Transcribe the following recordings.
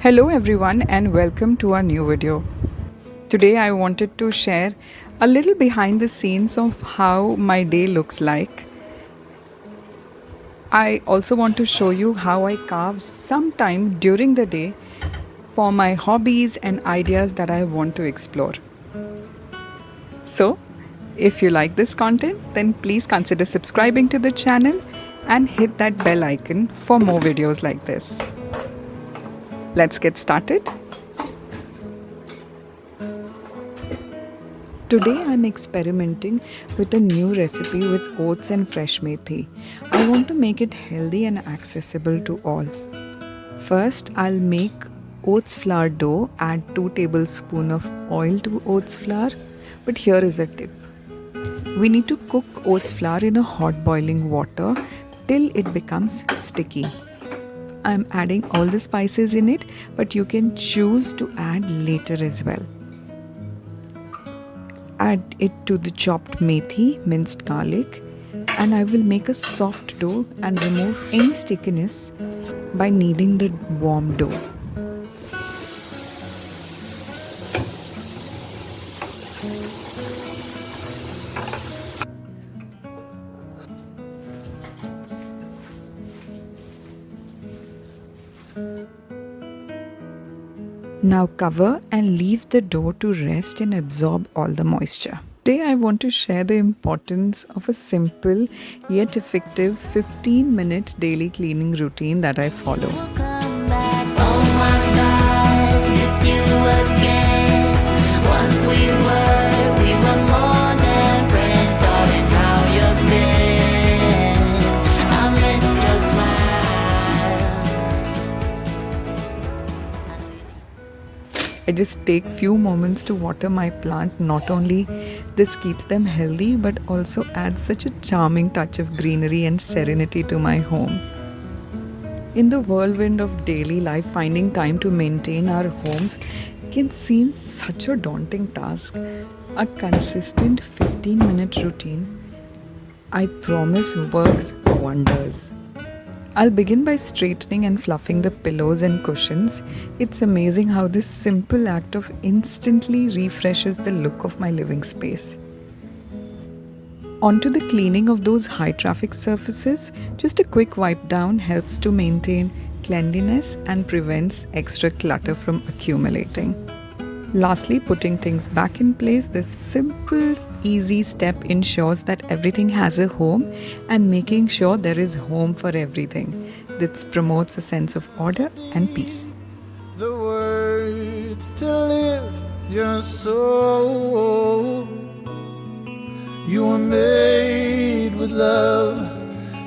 Hello everyone and welcome to our new video. Today I wanted to share a little behind the scenes of how my day looks like. I also want to show you how I carve some time during the day for my hobbies and ideas that I want to explore. So, if you like this content, then please consider subscribing to the channel and hit that bell icon for more videos like this. Let's get started. Today I'm experimenting with a new recipe with oats and fresh methi. I want to make it healthy and accessible to all. First, I'll make oats flour dough, add 2 tablespoons of oil to oats flour. But here is a tip. We need to cook oats flour in a hot boiling water till it becomes sticky. I'm adding all the spices in it, but you can choose to add later as well. Add it to the chopped methi, minced garlic, and I will make a soft dough and remove any stickiness by kneading the warm dough. Now cover and leave the dough to rest and absorb all the moisture. Today I want to share the importance of a simple yet effective 15-minute daily cleaning routine that I follow. I just take few moments to water my plant. Not only this keeps them healthy, but also adds such a charming touch of greenery and serenity to my home. In the whirlwind of daily life, finding time to maintain our homes can seem such a daunting task. A consistent 15-minute routine, I promise, works wonders. I'll begin by straightening and fluffing the pillows and cushions. It's amazing how this simple act of instantly refreshes the look of my living space. Onto the cleaning of those high traffic surfaces. Just a quick wipe down helps to maintain cleanliness and prevents extra clutter from accumulating. Lastly, putting things back in place. This simple, easy step ensures that everything has a home and making sure there is home for everything. This promotes a sense of order and peace. The words to lift your soul. You were made with love.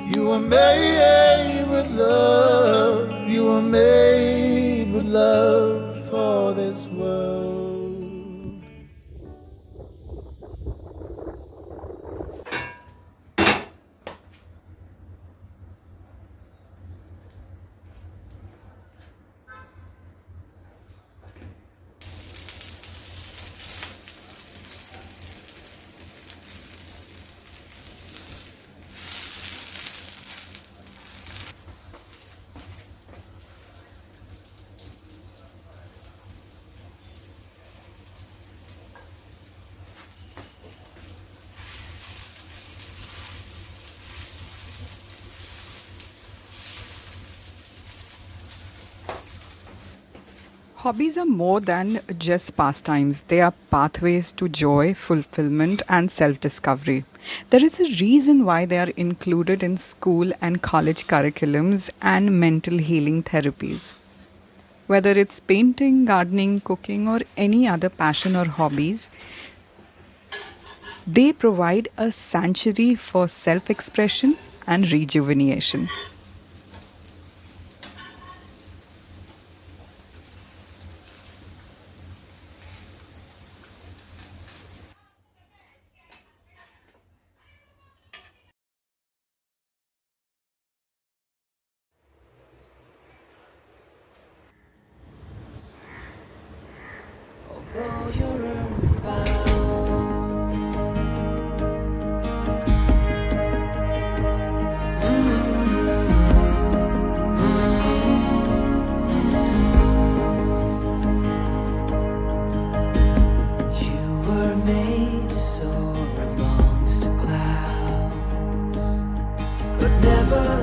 You were made with love. You were made with love for this world. Hobbies are more than just pastimes. They are pathways to joy, fulfillment, and self-discovery. There is a reason why they are included in school and college curriculums and mental healing therapies. Whether it's painting, gardening, cooking, or any other passion or hobbies, they provide a sanctuary for self-expression and rejuvenation.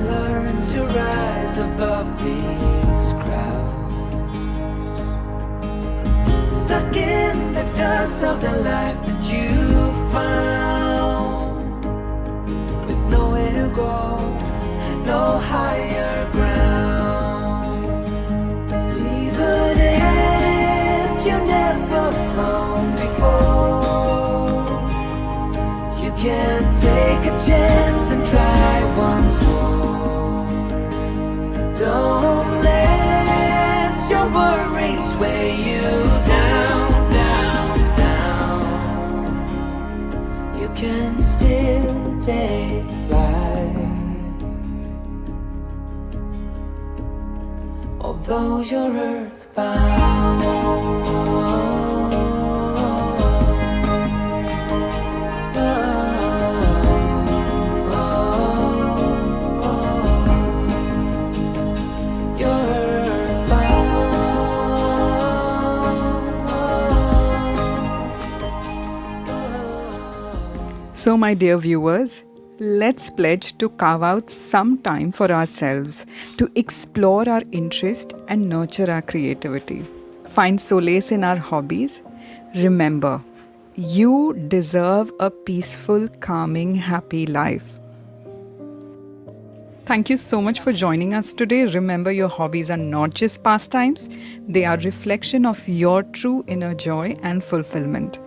learn to rise above these crowds, stuck in the dust of the life that you found, with nowhere to go, no higher ground. Even if you never flown before, you can take a chance and try once more. Don't let your worries weigh you down, down, down. You can still take flight, although you're earthbound. So, my dear viewers, let's pledge to carve out some time for ourselves to explore our interest and nurture our creativity. Find solace in our hobbies. Remember, you deserve a peaceful, calming, happy life. Thank you so much for joining us today. Remember, your hobbies are not just pastimes, they are reflection of your true inner joy and fulfillment.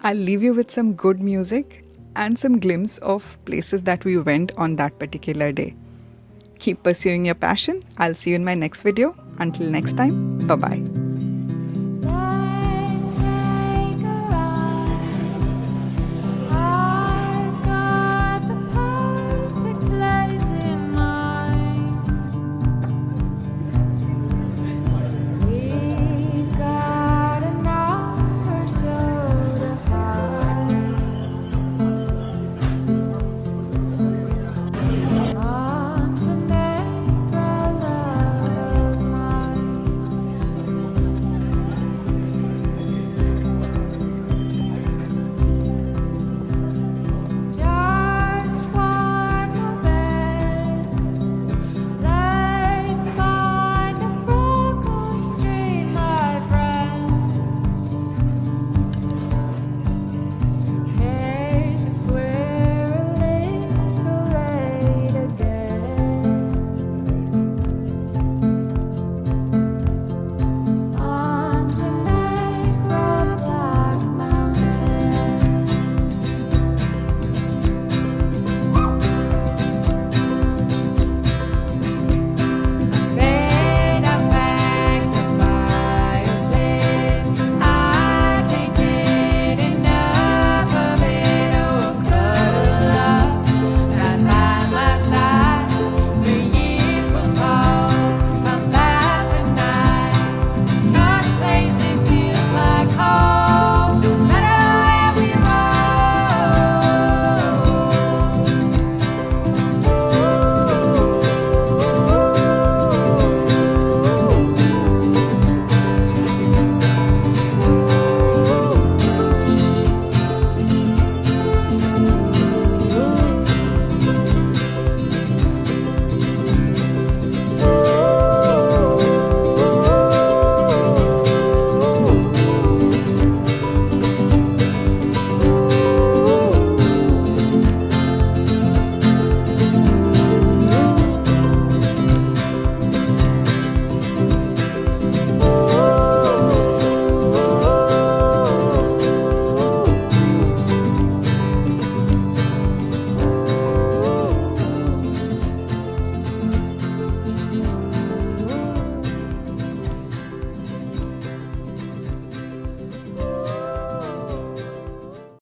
I'll leave you with some good music and some glimpse of places that we went on that particular day. Keep pursuing your passion. I'll see you in my next video. Until next time, bye-bye.